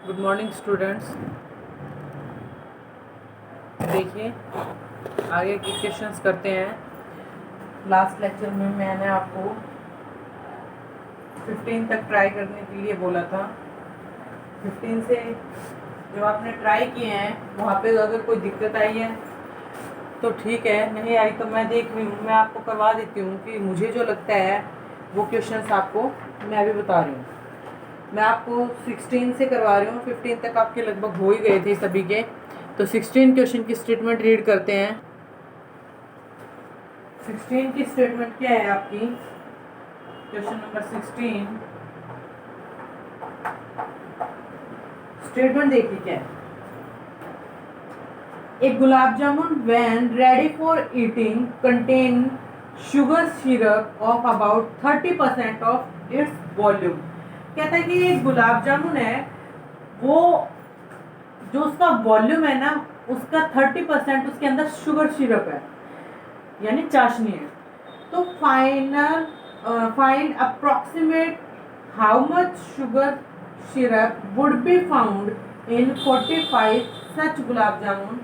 Good morning students. देखिए आगे के क्वेश्चंस करते हैं। लास्ट लेक्चर में मैंने आपको 15 तक ट्राई करने के लिए बोला था। 15 से जो आपने ट्राई किए हैं वहाँ पे अगर कोई दिक्कत आई है तो ठीक है, नहीं आई तो मैं देख रही हूँ, मैं आपको करवा देती हूँ कि मुझे जो लगता है वो क्वेश्चंस आपको मैं अभी बता रही हूँ। मैं आपको 16 से करवा रही हूँ, 15 तक आपके लगभग हो ही गए थे सभी के। तो 16 क्वेश्चन की स्टेटमेंट रीड करते हैं। 16 की स्टेटमेंट क्या है आपकी? क्वेश्चन नंबर 16 स्टेटमेंट देखिए क्या है। एक gulab jamun when ready for eating contain sugar syrup of about 30% of its volume. कहता है कि एक गुलाब जामुन है, वो जो उसका वॉल्यूम है ना, उसका 30% उसके अंदर शुगर सिरप है, यानी चाशनी है। तो find approximate how much sugar syrup would be found in 45 such gulab jamun,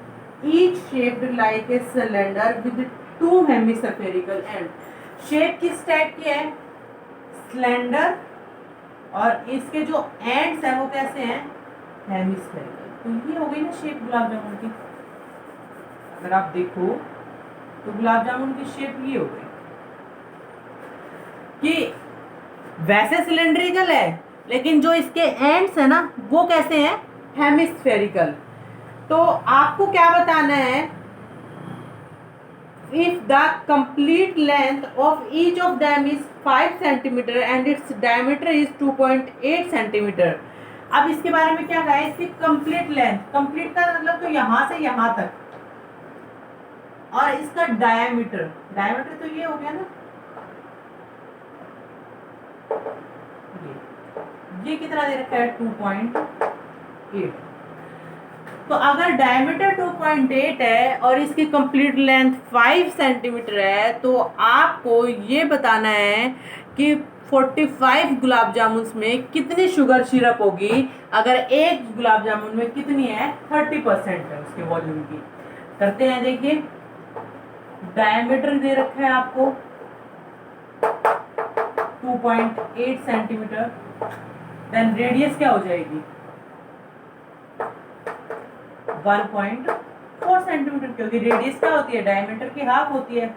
each shaped like a cylinder with 2 hemispherical and. Shape किस टाइप की है? सिलेंडर, और इसके जो एंड्स हैं वो कैसे हैं? हेमिस्फेरिकल। तो ये हो गई ना शेप गुलाब जामुन की। अगर आप देखो तो गुलाब जामुन की शेप ये हो गई कि वैसे सिलेंड्रिकल है, लेकिन जो इसके एंड्स है ना वो कैसे हैं? हेमिस्फेरिकल। तो आपको क्या बताना है? If the complete length of each of them is 5 centimetre and its diameter is 2.8 centimetre. अब इसके बारे में क्या कहा है? इसकी कंप्लीट लेंथ, कंप्लीट का मतलब तो यहां से यहां तक, और इसका डायमीटर, डायमीटर तो ये हो गया ना, ये कितना दे रखा है? 2.8। तो अगर डायमीटर 2.8 है और इसकी कंप्लीट लेंथ 5 सेंटीमीटर है, तो आपको ये बताना है कि 45 गुलाब जामुन में कितनी शुगर सिरप होगी। अगर एक गुलाब जामुन में कितनी है? 30% है उसके वॉल्यूम की। करते हैं, देखिए डायमीटर दे रखा है आपको 2.8 सेंटीमीटर, देन रेडियस क्या हो जाएगी? 1.4 सेंटीमीटर, क्योंकि रेडियस क्या होती है? डायमीटर की हाफ होती है।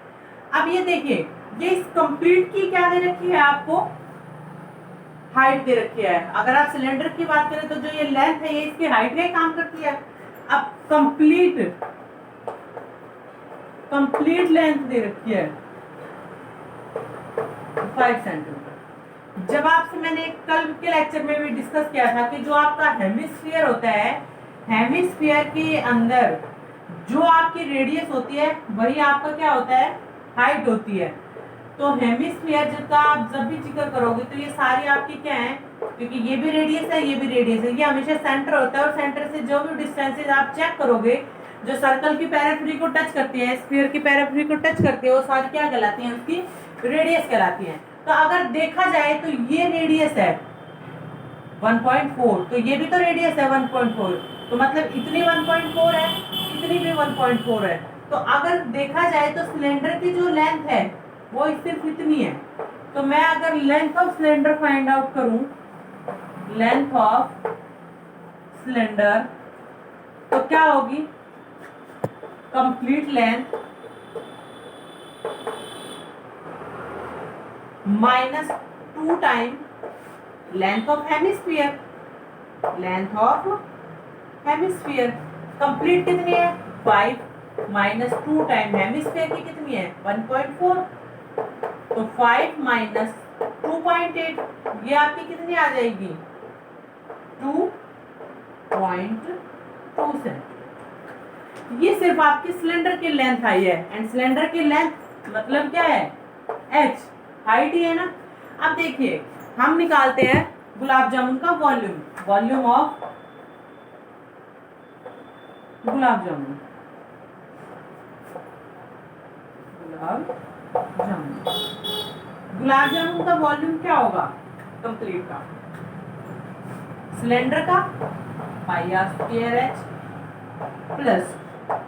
अब ये देखिए, ये इस कंप्लीट की क्या दे रखी है आपको? हाइट दे रखी है। अगर आप सिलेंडर की बात करें तो जो ये लेंथ है ये इसकी हाइट का ही काम करती है। अब कंप्लीट लेंथ दे रखी है 5 सेंटीमीटर। जब आपसे मैंने कल के लेक्चर में भी डिस्कस किया था कि जो आपका हेमिस्फीयर होता है, हेमिस्फीयर के अंदर जो आपकी रेडियस होती है वही आपका क्या होता है? हाइट होती है। तो हेमिस्फीयर का आप जब भी जिक्र करोगे तो ये सारी आपकी क्या है? क्योंकि ये भी रेडियस है, ये भी रेडियस है, ये हमेशा सेंटर होता है, और सेंटर से जो भी डिस्टेंसेज आप चेक करोगे, जो सर्कल की पेरिफेरी को टच करती है, स्फीयर की पेरिफेरी को टच करती है, वो सारी क्या कहलाती हैं? उसकी रेडियस कहलाती हैं। तो अगर देखा जाए तो ये रेडियस है 1.4, तो ये भी तो रेडियस है 1.4, तो मतलब इतनी 1.4 है, इतनी भी 1.4 है। तो अगर देखा जाए तो सिलेंडर की जो लेंथ है वो सिर्फ इतनी है। तो मैं अगर length of cylinder find out करूं, लेंथ ऑफ सिलेंडर, तो क्या होगी? Complete length minus 2 time length of hemisphere, length of hemisphere. Complete कितनी है? 5 माइनस 2 टाइम हेमिस्फीयर की कितनी है? 1.4। तो 5 माइनस 2.8, ये आपकी कितनी आ जाएगी? 2.2 सेंटीमीटर। ये सिर्फ आपकी सिलेंडर की लेंथ आई है, एंड सिलेंडर की लेंथ मतलब क्या है? h, हाइट ही है ना। अब देखिए हम निकालते हैं गुलाब जामुन का volume, volume of gulab jamun, gulab jamun का वॉल्यूम क्या होगा कंप्लीट का? सिलेंडर का pi r square h plus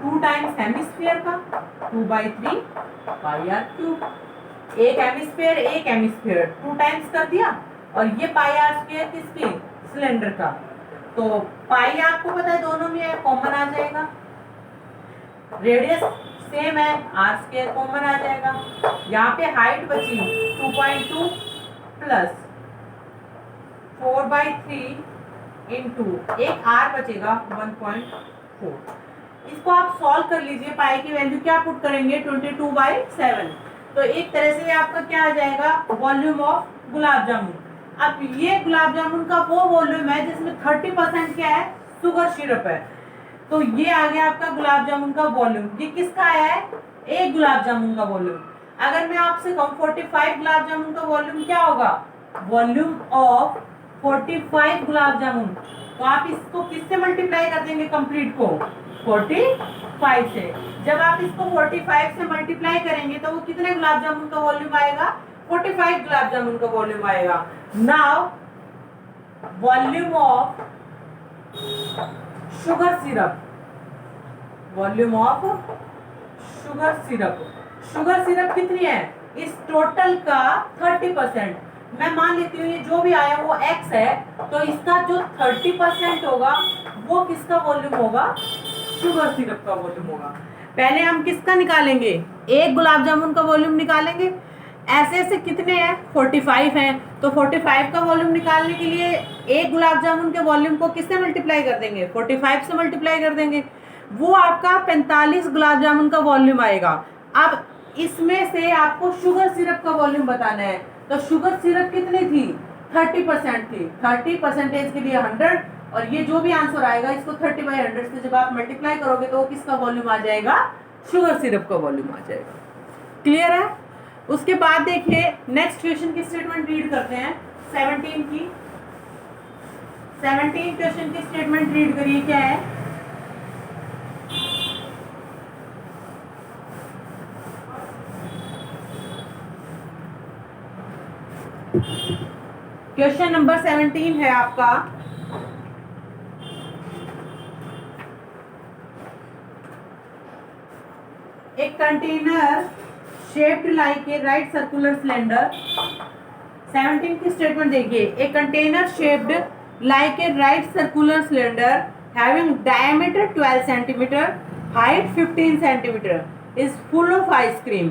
2 times hemisphere का 2/3 पाई आर क्यूब। एक हेमिस्फीयर 2 टाइम्स कर दिया और ये पाई आर स्क्वायर किसकी, सिलेंडर का। तो पाई आपको पता है दोनों में है, कॉमन आ जाएगा। रेडियस सेम है, आर स्क्वायर कॉमन आ जाएगा। यहाँ पे हाइट बची 2.2 प्लस 4/3 इंटू एक आर बचेगा 1.4। इसको आप सॉल्व कर लीजिए। पाई की वैल्यू क्या पुट करेंगे, 22/7। तो एक तरह से आपका क्या आ जाएगा, वॉल्यूम ऑफ गुलाब जामुन। अब ये गुलाब जामुन का वो वॉल्यूम है जिसमें 30% क्या है, शुगर सिरप है। तो ये आ गया आपका गुलाब जामुन का वॉल्यूम। ये किसका आया है, एक गुलाब जामुन का वॉल्यूम। अगर मैं आपसे कहूँ 45 गुलाब जामुन का वॉल्यूम क्या होगा, वॉल्यूम ऑफ 45 गुलाब जामुन, तो आप इसको किससे मल्टीप्लाई कर देंगे, कंप्लीट को 45 से। जब आप इसको 45 से मल्टीप्लाई करेंगे तो वो कितने गुलाब जामुन का वॉल्यूम आएगा, 45 गुलाब जामुन का वॉल्यूम आएगा। Now volume of sugar syrup, volume of sugar syrup, sugar syrup कितनी है, इस टोटल का 30%। मैं मान लेती हूँ ये जो भी आया वो x है, तो इसका जो 30% होगा वो किसका वॉल्यूम होगा, शुगर सिरप का वॉल्यूम होगा। पहले हम किसका निकालेंगे, एक गुलाब जामुन का वॉल्यूम निकालेंगे। ऐसे ऐसे कितने हैं, 45 हैं। तो 45 का वॉल्यूम निकालने के लिए एक गुलाब जामुन के वॉल्यूम को किससे मल्टीप्लाई कर देंगे, 45 से मल्टीप्लाई कर देंगे। वो आपका 45 गुलाब जामुन का वॉल्यूम आएगा। अब इसमें से आपको शुगर सिरप का वॉल्यूम बताना है। तो शुगर सिरप कितनी थी, 30% थी। 30% के लिए 100, और ये जो भी आंसर आएगा इसको 30/100 से जब आप मल्टीप्लाई करोगे तो वो किसका वॉल्यूम आ जाएगा, शुगर सिरप का वॉल्यूम आ जाएगा। क्लियर है। उसके बाद देखिए नेक्स्ट क्वेश्चन की स्टेटमेंट रीड करते हैं। 17 क्वेश्चन की स्टेटमेंट रीड करिए, क्या है, क्वेश्चन नंबर 17 है आपका, एक container shaped like a right circular cylinder. 17 की स्टेटमेंट देखिए, a container shaped like a right circular cylinder having diameter 12 cm, height 15 cm is full of ice cream.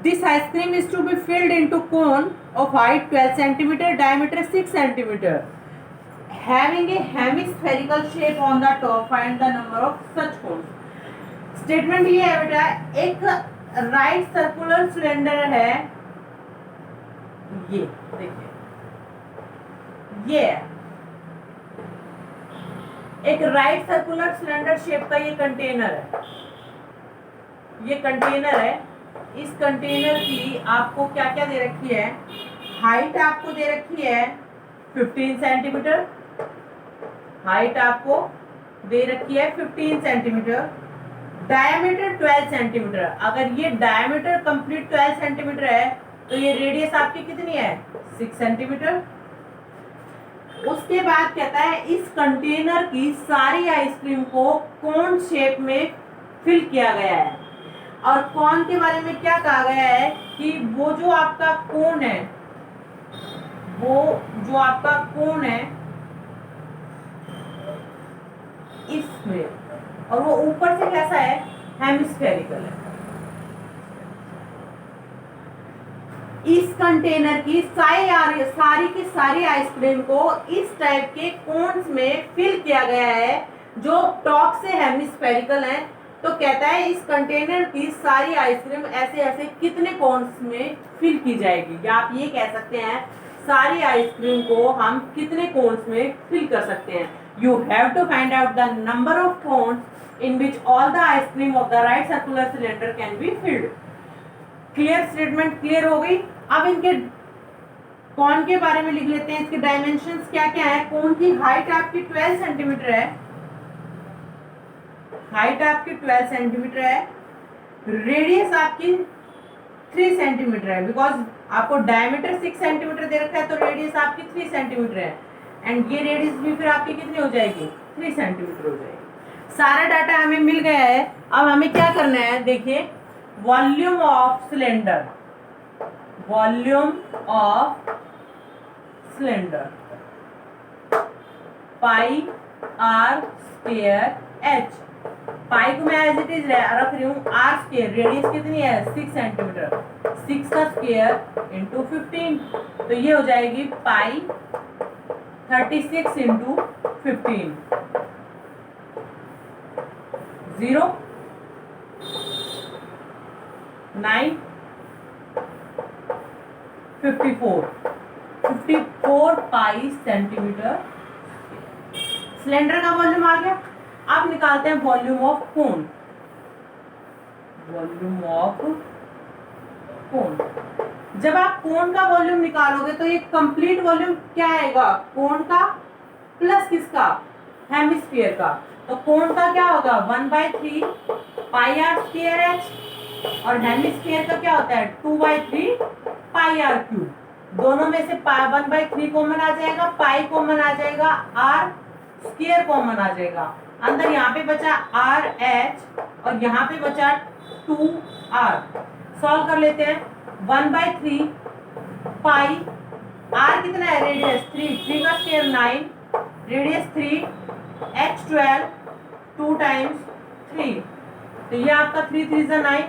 This ice cream is to be filled into cone of height 12 cm, diameter 6 cm, having a hemispherical shape on the top. Find the number of such cones. Statement ये है बेटा, एक right circular cylinder है, ये देखिए, ये एक right circular cylinder shape का ये कंटेनर है, ये कंटेनर है। इस कंटेनर की आपको क्या क्या दे रखी है, हाइट आपको दे रखी है 15 सेंटीमीटर, हाइट आपको दे रखी है 15 सेंटीमीटर, डायमीटर 12 सेंटीमीटर। अगर ये डायमीटर कंप्लीट 12 सेंटीमीटर है तो ये रेडियस आपकी कितनी है, 6 सेंटीमीटर। उसके बाद कहता है इस कंटेनर की सारी आइसक्रीम को कोन शेप में फिल किया गया है। और कोन के बारे में क्या कहा गया है कि वो जो आपका कोन है, वो जो आपका कोन है इसमें, और वो ऊपर से कैसा है, हेमिस्फेरिकल है। इस कंटेनर की सारी की सारी आइसक्रीम को इस टाइप के कोन्स में फिल किया गया है जो टॉप से हेमिस्फेरिकल है। तो कहता है इस कंटेनर की सारी आइसक्रीम ऐसे ऐसे कितने कोन्स में फिल की जाएगी, या आप ये कह सकते हैं सारी आइसक्रीम को हम कितने कोन्स में फिल कर सकते हैं। You have to find out the number of cones in which all the ice cream of the right circular cylinder can be filled. Clear, statement clear हो गई। अब इनके कोन के बारे में लिख लेते हैं, इसके डायमेंशंस क्या क्या है। कोन की हाइट आपकी 12 सेंटीमीटर है, हाइट आपकी 12 सेंटीमीटर है, रेडियस आपकी 3 सेंटीमीटर है, बिकॉज आपको डायमीटर 6 सेंटीमीटर दे रखा है तो रेडियस आपकी 3 सेंटीमीटर है। एंड ये रेडियस भी फिर आपकी कितनी हो जाएगी, 3 सेंटीमीटर हो जाएगी। सारा डाटा हमें मिल गया है। अब हमें क्या करना है, देखिए volume of cylinder, volume of cylinder pi r square h. Pi को मैं एज इट इज रख रही हूँ, आर स्क्वायर रेडियस कितनी है 6 सेंटीमीटर, 6 का स्क्वायर इंटू 15, तो ये हो जाएगी पाई 36 इंटू 15, 0 9 54 पाई सेंटीमीटर। सिलेंडर का वॉल्यूम आ गया। अब निकालते हैं volume of cone, volume of cone. जब आप कोन का वॉल्यूम निकालोगे तो ये कंप्लीट वॉल्यूम क्या आएगा, कोन का प्लस किसका, हेमिस्फीयर का। तो कोन का क्या होगा 1/3 पाई आर स्क्वायर एच, और हेमिस्फीयर का क्या होता है 2/3 पाई आर क्यूब। दोनों में से 1/3 कॉमन आ जाएगा, पाई कॉमन आ जाएगा, आर स्क्वायर कॉमन आ जाएगा। अंदर यहाँ पे बचा आर एच और यहाँ पे बचा 2r। सॉल्व कर लेते हैं। 1/3 पाई, आर कितना है रेडियस 3, 3 का स्क्वायर 9, रेडियस 3, h 12, 2 टाइम्स 3, तो ये आपका 3 3 जा 9,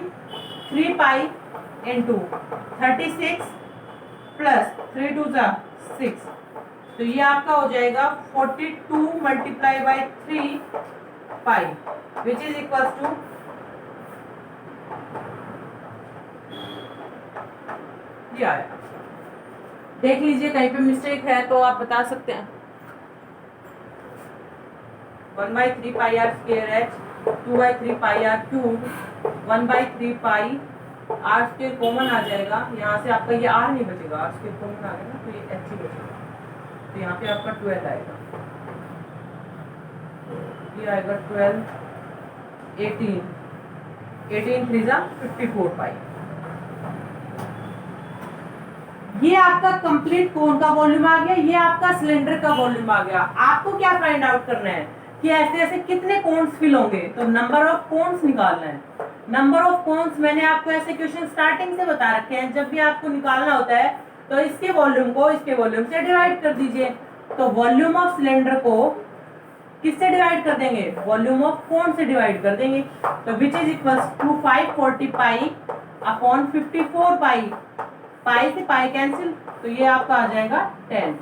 3 पाई इंटू 36 प्लस 3 2 जा 6, तो ये आपका हो जाएगा 42 multiply by 3 pi which is equal to ये आया। देख लीजिए कहीं पे मिस्टेक है तो आप बता सकते हैं। 1/3 pi r square h, 2/3 pi r cube, 1/3 pi r square common आ जाएगा, यहाँ से आपका ये आर नहीं बचेगा, आर स्क्वायर कॉमन आ गया तो ये एच ही बचेगा, तो यहाँ पे आपका 12 आएगा, ये आएगा 12, 18 3 जा 54 पाई। ये आपका कंप्लीट कोन का वॉल्यूम आ गया, ये आपका सिलेंडर का वॉल्यूम आ गया। आपको क्या फाइंड आउट करना है कि ऐसे ऐसे कितने कोन्स फिल होंगे, तो नंबर ऑफ कोन्स निकालना है। नंबर ऑफ कोन्स मैंने आपको ऐसे क्वेश्चन स्टार्टिंग से बता रखे हैं, जब भी आपको निकालना होता है तो इसके वॉल्यूम को इसके वॉल्यूम से डिवाइड कर दीजिए। तो वॉल्यूम ऑफ सिलेंडर को किससे डिवाइड कर देंगे, वॉल्यूम ऑफ कोन से डिवाइड कर देंगे, तो which is equal to 540 pi upon 54 pi, pi से पाई कैंसिल, तो ये आपका आ जाएगा 10।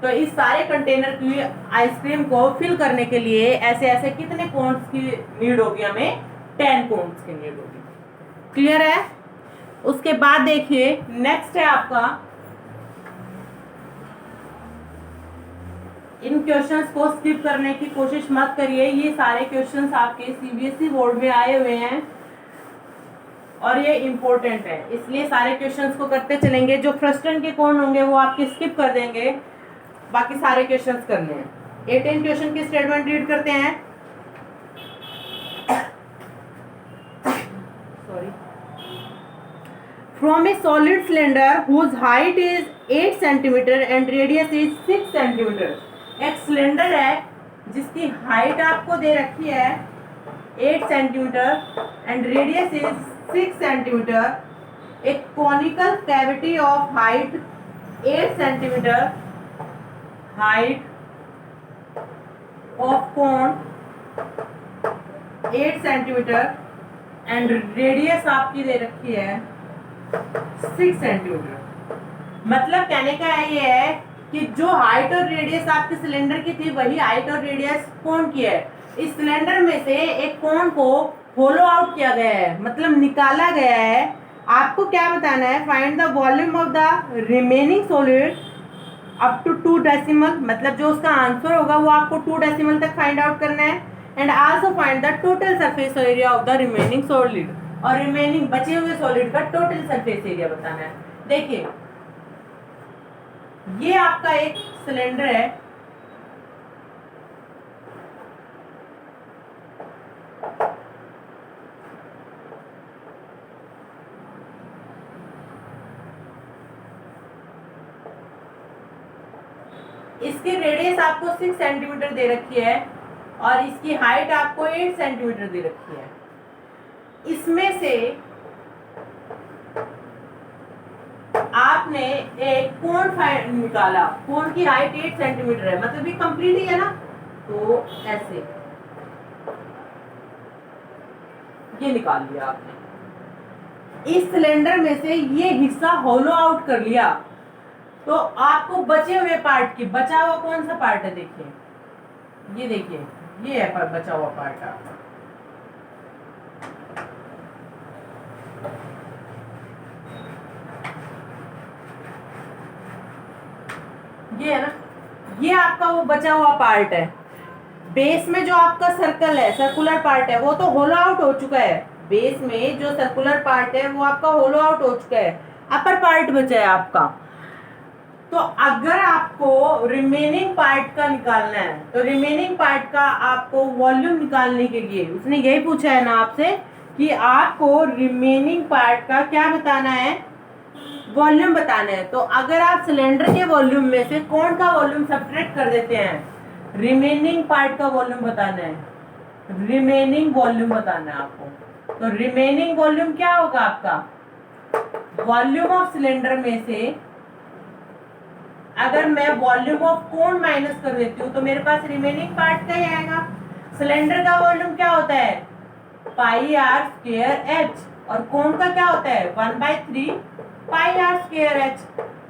तो इस सारे कंटेनर की आइसक्रीम को फिल करने के लिए ऐसे ऐसे कितने कोन्स की नीड होगी, हमें 10 कोन्स की नीड होगी। क्लियर है। उसके बाद देखिए नेक्स्ट है आपका, इन क्वेश्चंस को स्किप करने की कोशिश मत करिए, ये सारे क्वेश्चंस आपके सीबीएसई बोर्ड में आए हुए हैं और ये इम्पोर्टेंट है, इसलिए सारे क्वेश्चंस को करते चलेंगे। जो फर्स्ट टर्न के कौन होंगे वो आपके स्किप कर देंगे, बाकी सारे क्वेश्चंस करने हैं। 18 क्वेश्चन की स्टेटमेंट रीड करते हैं। Sorry. From a solid cylinder whose height is 8 centimetre and radius is 6 centimetre. एक सिलेंडर है जिसकी हाइट आपको दे रखी है 8 centimetre and radius is 6 centimetre, एक conical cavity of height 8 centimetre, height of cone 8 centimetre and radius आपकी दे रखी है 6 सेंटीमीटर। मतलब कहने का ये है कि जो हाइट और रेडियस आपके सिलेंडर की थी वही हाइट और रेडियस कोन की है। इस सिलेंडर में से एक कोन को होलो आउट किया गया है, मतलब निकाला गया है। आपको क्या बताना है, find the volume of the remaining solid up to 2 decimal, मतलब जो उसका आंसर होगा वो आपको 2 डेसिमल तक फाइंड आउट करना है। And also find the total surface area of the remaining solid, और रिमेनिंग बचे हुए सॉलिड का टोटल सरफेस एरिया बताना है। देखिए ये आपका एक सिलेंडर है, इसके इसकी रेडियस आपको 6 सेंटीमीटर दे रखी है और इसकी हाइट आपको 8 सेंटीमीटर दे रखी है। इसमें से आपने एक कोण निकाला, कोण की हाइट 8 सेंटीमीटर है, मतलब ये कंप्लीट ही है ना, तो ऐसे ये निकाल लिया आपने। इस सिलेंडर में से ये हिस्सा होलो आउट कर लिया, तो आपको बचे हुए पार्ट की, बचा हुआ कौन सा पार्ट है, देखिए ये, देखिए ये है पर बचा हुआ पार्ट आपका। ये है ना, ये आपका वो बचा हुआ पार्ट है। बेस में जो आपका सर्कल है, सर्कुलर पार्ट है, वो तो होलो आउट हो चुका है। बेस में जो सर्कुलर पार्ट है वो आपका होलो आउट हो चुका है, अपर पार्ट बचा है आपका। तो अगर आपको रिमेनिंग पार्ट का निकालना है, तो रिमेनिंग पार्ट का आपको वॉल्यूम निकालने के लिए उसने यही पूछा है ना आपसे कि आपको रिमेनिंग पार्ट का क्या बताना है, वॉल्यूम बताना है। तो अगर आप सिलेंडर के वॉल्यूम में से कौन का वॉल्यूम सब्ट्रैक्ट कर देते हैं, रिमेनिंग पार्ट का वॉल्यूम बताना है, रिमेनिंग वॉल्यूम बताना है आपको। तो रिमेनिंग वॉल्यूम क्या होगा आपका, वॉल्यूम ऑफ सिलेंडर में से अगर मैं वॉल्यूम ऑफ कोन माइनस कर देती हूँ तो मेरे पास रिमेनिंग पार्ट का ही आएगा। सिलेंडर का वॉल्यूम क्या होता है, पाई आर स्क्वायर एच, और कोन का क्या होता है 1/3 पाई आर स्क्वायर एच।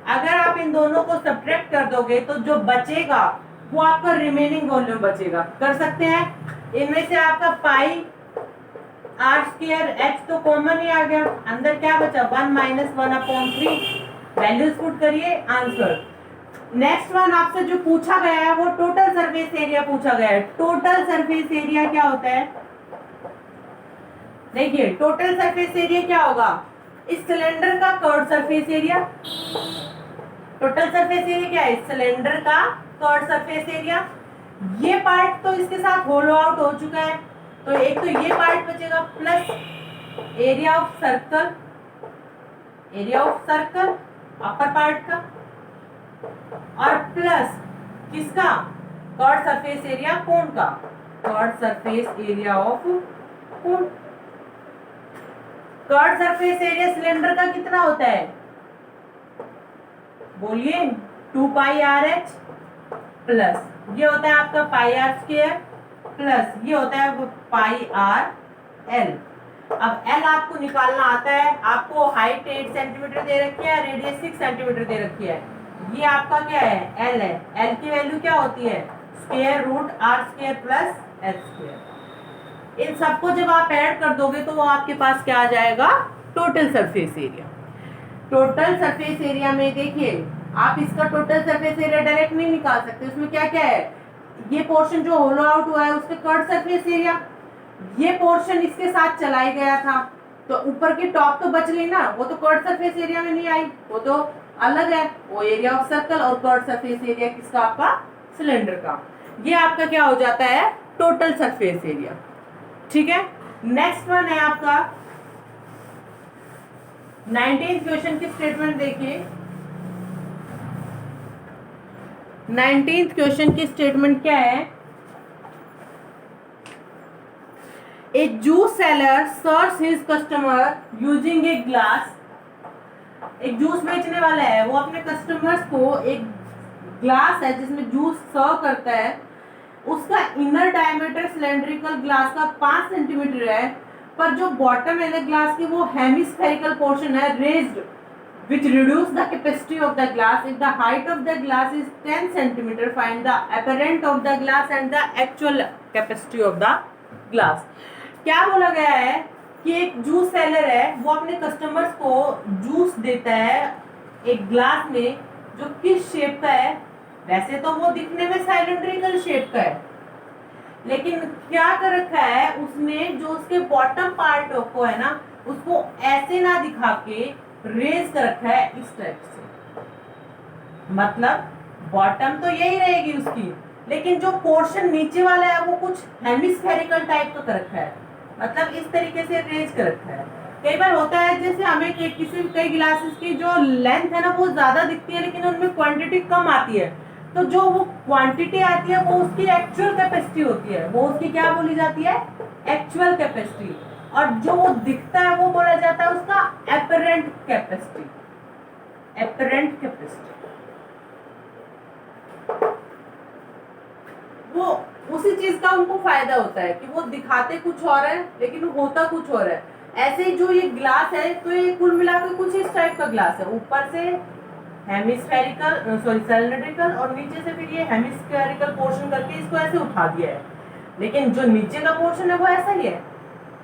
अगर आप इन दोनों को सब्ट्रैक्ट कर दोगे तो जो बचेगा वो आपका रिमेनिंग वॉल्यूम बचेगा। कर सकते हैं, इनमें से आपका पाई आर स्क्वायर एच तो कॉमन ही आ गया, अंदर क्या बचा 1 - 1/3। वैल्यूज पुट करिए, आंसर। नेक्स्ट वन आपसे जो पूछा गया है वो टोटल सरफेस एरिया पूछा गया है। टोटल सरफेस एरिया क्या होता है, देखिए टोटल सरफेस एरिया क्या होगा, इस सिलेंडर का curve surface area. Total surface area क्या है, सिलेंडर का कर्व सरफेस एरिया। ये पार्ट तो इसके साथ होलो आउट हो चुका है, तो एक तो ये पार्ट बचेगा, plus area of circle, area of circle upper part का, और प्लस किसका, कर्व सरफेस एरिया कोन का, curve surface area of cone. Curve surface area cylinder का कितना होता है, बोलिए 2 पाई आर एच, प्लस ये होता है आपका पाई आर स्क्वायर, प्लस ये होता है पाई आर एल। अब एल आपको निकालना आता है, आपको हाइट 8 सेंटीमीटर दे रखी है, रेडियस 6 सेंटीमीटर दे रखी है। ये आपका क्या है, एल है। एल की वैल्यू क्या होती है, square root r square plus h square. इन सबको जब आप ऐड कर दोगे तो वो आपके पास क्या आ जाएगा, total surface area. Total surface area में देखिए आप इसका टोटल सरफेस एरिया डायरेक्ट नहीं निकाल सकते, उसमें क्या क्या है, ये पोर्शन जो होलो आउट हुआ है उसके कर्व सरफेस एरिया, ये पोर्शन इसके साथ चला गया था तो ऊपर की टॉप तो बच गई ना, वो तो कर्व सरफेस एरिया में नहीं आई, वो तो अलग है, वो एरिया ऑफ सर्कल और कर्व सरफेस एरिया किसका, आपका सिलेंडर का। ये आपका क्या हो जाता है, टोटल सरफेस एरिया। ठीक है, नेक्स्ट वन है आपका 19th क्वेश्चन की स्टेटमेंट देखिए। 19th क्वेश्चन की स्टेटमेंट क्या है, a juice seller serves his customer using a glass. एक जूस बेचने वाला है, वो अपने कस्टमर्स को एक ग्लास है जिसमें जूस सर्व करता है, उसका इनर डायमीटर सिलेंड्रिकल ग्लास का 5 सेंटीमीटर है, पर जो बॉटम है ना ग्लास की वो हेमिस्फेरिकल पोर्शन है, raised, which reduce the capacity of the glass. If the height of the glass is 10 centimeter, find the apparent of the glass and the actual capacity of the glass. क्या बोला गया है कि एक juice seller है, वो अपने customers को जूस देता है एक ग्लास में जो किस शेप का है, वैसे तो वो दिखने में सिलेंड्रिकल शेप का है, लेकिन क्या कर रखा है उसने, जो उसके बॉटम पार्ट को है ना उसको ऐसे ना दिखा के रेज कर रखा है इस टाइप से। मतलब बॉटम तो यही रहेगी उसकी, लेकिन जो पोर्शन नीचे वाला है वो कुछ हेमिस्फेरिकल टाइप का कर रखा है, मतलब इस तरीके से रेज कर रखा है। कई बार होता है जैसे हमें किसी कई ग्लासेस की जो लेंथ है ना वो ज्यादा दिखती है लेकिन उनमें क्वांटिटी कम आती है, तो जो वो क्वांटिटी आती है वो उसकी एक्चुअल कैपेसिटी होती है, वो उसकी क्या बोली जाती है, एक्चुअल कैपेसिटी। और जो वो दिखता है वो बोला जाता है उसका एपरेंट कैपेसिटी, एपरेंट कैपेसिटी। वो उसी चीज का उनको फायदा होता है कि वो दिखाते कुछ और है लेकिन होता कुछ और है। ऐसे ही जो ये ग्लास है, तो ये कुल मिलाकर कुछ इस टाइप का ग्लास है, ऊपर से हेमिस्फेरिकल सॉरी सिलिंड्रिकल और नीचे से फिर ये हेमिस्फेरिकल पोर्शन करके इसको ऐसे उठा दिया है, लेकिन जो नीचे का पोर्शन है वो ऐसा ही है।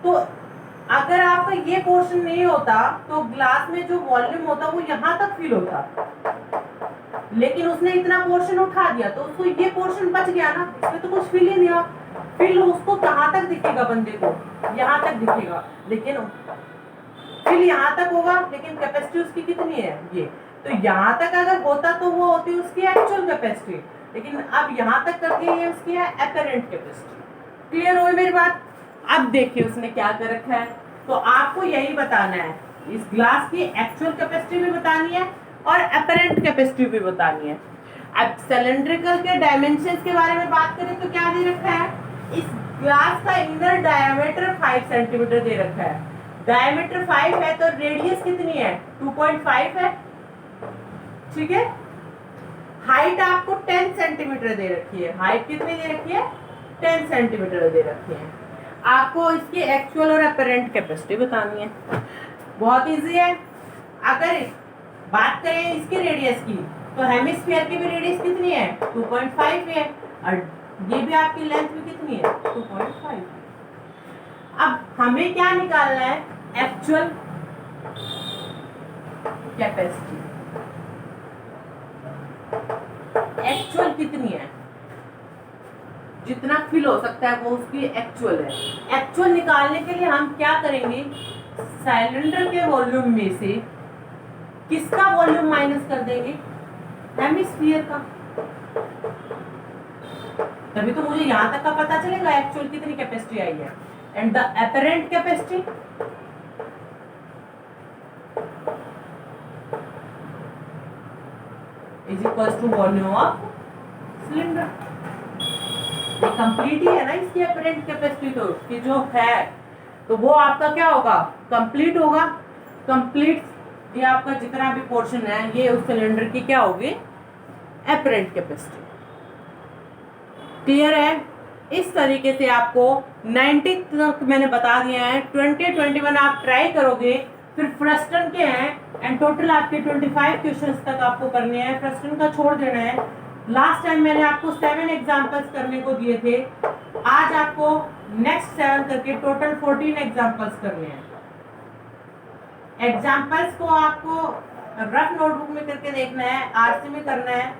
तो अगर आपका ये पोर्शन नहीं होता तो ग्लास में जो वॉल्यूम होता वो यहाँ तक फिल होता, लेकिन उसने इतना पोर्शन उठा दिया तो उसको ये पोर्शन बच गया ना, इसमें तो कुछ फिल ही नहीं हुआ। फिल उसको कहाँ तक दिखेगा, बंदे को यहाँ तक दिखेगा, लेकिन फिल यहाँ तक होगा, लेकिन कैपेसिटी उसकी कितनी है ये, तो यहाँ तक अगर होता तो वो होती उसकी एक्चुअल कैपेसिटी, लेकिन अब यहाँ तक कर दिया, ये उसकी है एपरेंट कैपेसिटी। क्लियर हो मेरी बात? अब देखिए उसने क्या कर रखा है, तो आपको यही बताना है, इस ग्लास की एक्चुअल कैपेसिटी भी बतानी है और एपरेंट कैपेसिटी भी बतानी है। अब सिलिंड्रिकल के डायमेंशंस के बारे में बात करें तो क्या दे रखा है, इस ग्लास का इनर डायमीटर 5 सेंटीमीटर दे रखा है, डायमीटर 5 है तो रेडियस कितनी है, 2.5 है, ठीक है। हाइट आपको 10 सेंटीमीटर दे रखी है, हाइट कितनी दे रखी है, 10 सेंटीमीटर दे रखी है। आपको इसकी एक्चुअल और अपरेंट कैपेसिटी बतानी है, बहुत इजी है। अगर बात करें इसकी रेडियस की, तो हेमिस्फीयर की भी रेडियस कितनी है, 2.5 है, और ये भी आपकी लेंथ भी कितनी है, 2.5। अब हमें क्या निकालना है, एक्चुअल कैपेसिटी, एक्चुअल कितनी है, जितना फिल हो सकता है वो उसकी एक्चुअल है। एक्चुअल निकालने के लिए हम क्या करेंगे, सिलेंडर के वॉल्यूम में से किसका वॉल्यूम माइनस कर देंगे, हेमिस्फीयर का, तभी तो मुझे यहां तक का पता चलेगा एक्चुअल कितनी कैपेसिटी आई है। And the apparent capacity is equal to volume of cylinder. ये कंप्लीट ही है ना इसकी एपरेंट कैपेसिटी, तो कि जो है तो वो आपका क्या होगा, कंप्लीट होगा। कंप्लीट ये आपका जितना भी पोर्शन है ये उस सिलेंडर की क्या होगी, एपरेंट कैपेसिटी। क्लियर है? इस तरीके से आपको 90 तक मैंने बता दिया है, 20 21 आप ट्राई करोगे, फिर फ्रस्टन के हैं एंड टोटल आपके 25 क्वेश्चंस तक आपको करने हैं, फ्रस्टन का छोड़ देना है। लास्ट टाइम मैंने आपको 7 एग्जाम्पल्स करने को दिए थे, आज आपको नेक्स्ट 7 करके टोटल 14 एग्जाम्पल्स करने हैं। एग्जाम्पल्स को आपको रफ नोटबुक में करके देखना है, आरसी में करना है,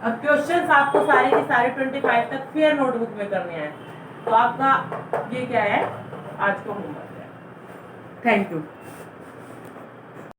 और क्वेश्चंस आपको सारे के सारे 25 तक फेयर नोटबुक में करने हैं। तो आपका ये क्या है, आज को होमवर्क है। Thank you.